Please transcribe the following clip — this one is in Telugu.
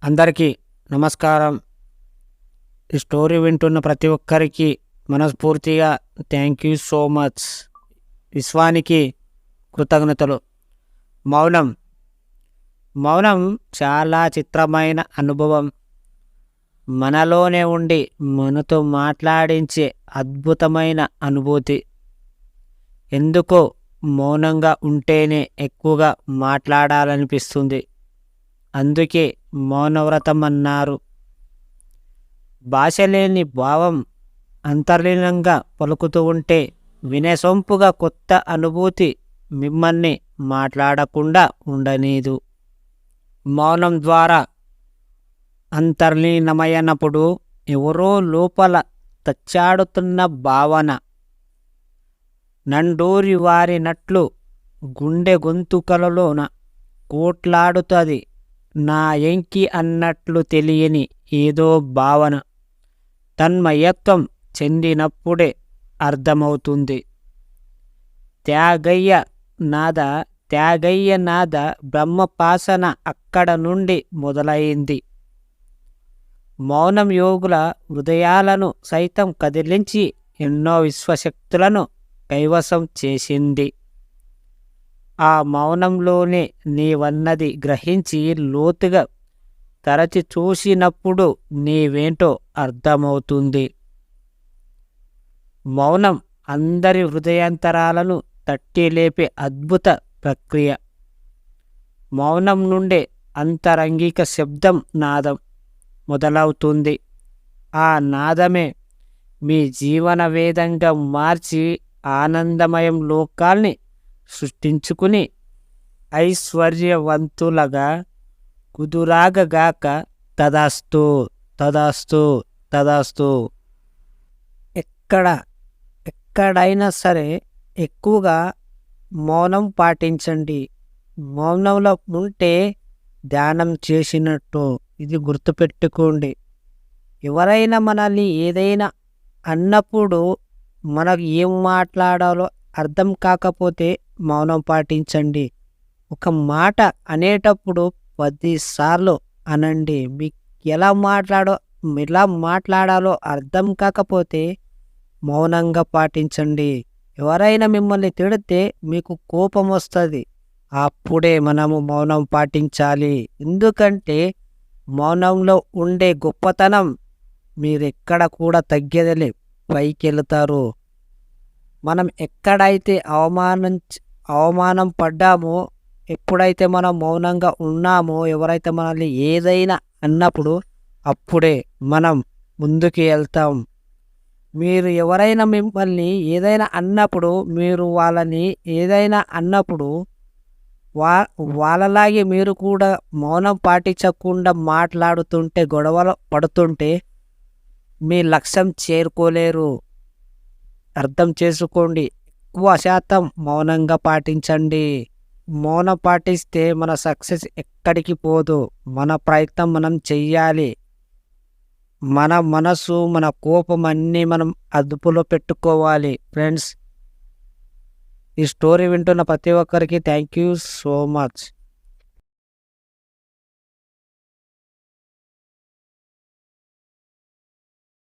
అందరికీ నమస్కారం. ఈ స్టోరీ వింటున్న ప్రతి ఒక్కరికి మనస్ఫూర్తిగా థ్యాంక్ యూ సో మచ్. విశ్వానికి కృతజ్ఞతలు. మౌనం మౌనం చాలా చిత్రమైన అనుభవం. మనలోనే ఉండి మనతో మాట్లాడించే అద్భుతమైన అనుభూతి. ఎందుకో మౌనంగా ఉంటేనే ఎక్కువగా మాట్లాడాలనిపిస్తుంది. అందుకే మౌనవ్రతం అన్నారు. భాష లేని భావం అంతర్లీనంగా పలుకుతూ ఉంటే వినసొంపుగా కొత్త అనుభూతి మిమ్మల్ని మాట్లాడకుండా ఉండనీదు. మౌనం ద్వారా అంతర్లీనమైనప్పుడు ఎవరో లోపల తచ్చాడుతున్న భావన నండూరి వారినట్లు గుండె గొంతుకలలోన కోట్లాడుతుంది. నా ఎంకి అన్నట్లు తెలియని ఏదో భావన తన్మయత్వం చెందినప్పుడే అర్థమవుతుంది. త్యాగయ్య నాద బ్రహ్మపాసన అక్కడ నుండి మొదలైంది. మౌనం యోగుల హృదయాలను సైతం కదిలించి ఎన్నో విశ్వశక్తులను కైవసం చేసింది. ఆ మౌనంలోనే నీవన్నది గ్రహించి లోతుగా తరచి చూసినప్పుడు నీవేంటో అర్థమవుతుంది. మౌనం అందరి హృదయాంతరాలను తట్టి లేపే అద్భుత ప్రక్రియ. మౌనం నుండే అంతరంగిక శబ్దం నాదం మొదలవుతుంది. ఆ నాదమే మీ జీవన వేదంగా మార్చి ఆనందమయం లోకాల్ని సృష్టించుకుని ఐశ్వర్యవంతులగా కుదురాగగాక. తదాస్తు తదాస్తు తదాస్తు. ఎక్కడైనా సరే ఎక్కువగా మౌనం పాటించండి. మౌనంలో ఉంటే ధ్యానం చేసినట్టు. ఇది గుర్తుపెట్టుకోండి. ఎవరైనా మనల్ని ఏదైనా అన్నప్పుడు మనకు ఏం మాట్లాడాలో అర్థం కాకపోతే మౌనం పాటించండి. ఒక మాట అనేటప్పుడు 10 సార్లు అనండి. మీకు ఎలా మాట్లాడాలో అర్థం కాకపోతే మౌనంగా పాటించండి. ఎవరైనా మిమ్మల్ని తిడితే మీకు కోపం వస్తుంది. అప్పుడే మనము మౌనం పాటించాలి. ఎందుకంటే మౌనంలో ఉండే గొప్పతనం మీరెక్కడ కూడా తగ్గేదలే, పైకి వెళుతారు. మనం ఎక్కడైతే అవమానం పడ్డామో, ఎప్పుడైతే మనం మౌనంగా ఉన్నామో, ఎవరైతే మనల్ని ఏదైనా అన్నప్పుడు అప్పుడే మనం ముందుకు వెళ్తాం. మీరు ఎవరైనా మిమ్మల్ని ఏదైనా అన్నప్పుడు, మీరు వాళ్ళని ఏదైనా అన్నప్పుడు వాళ్ళలాగే మీరు కూడా మౌనం పాటించకుండా మాట్లాడుతుంటే, గొడవలు పడుతుంటే మీ లక్ష్యం చేరుకోలేరు. అర్థం చేసుకోండి. ఎక్కువ శాతం మౌనంగా పాటించండి. మౌనం పాటిస్తే మన సక్సెస్ ఎక్కడికి పోదు. మన ప్రయత్నం మనం చెయ్యాలి. మన మనసు, మన కోపం అన్నీ మనం అదుపులో పెట్టుకోవాలి. ఫ్రెండ్స్, ఈ స్టోరీ వింటున్న ప్రతి ఒక్కరికి థ్యాంక్ యూ సో మచ్.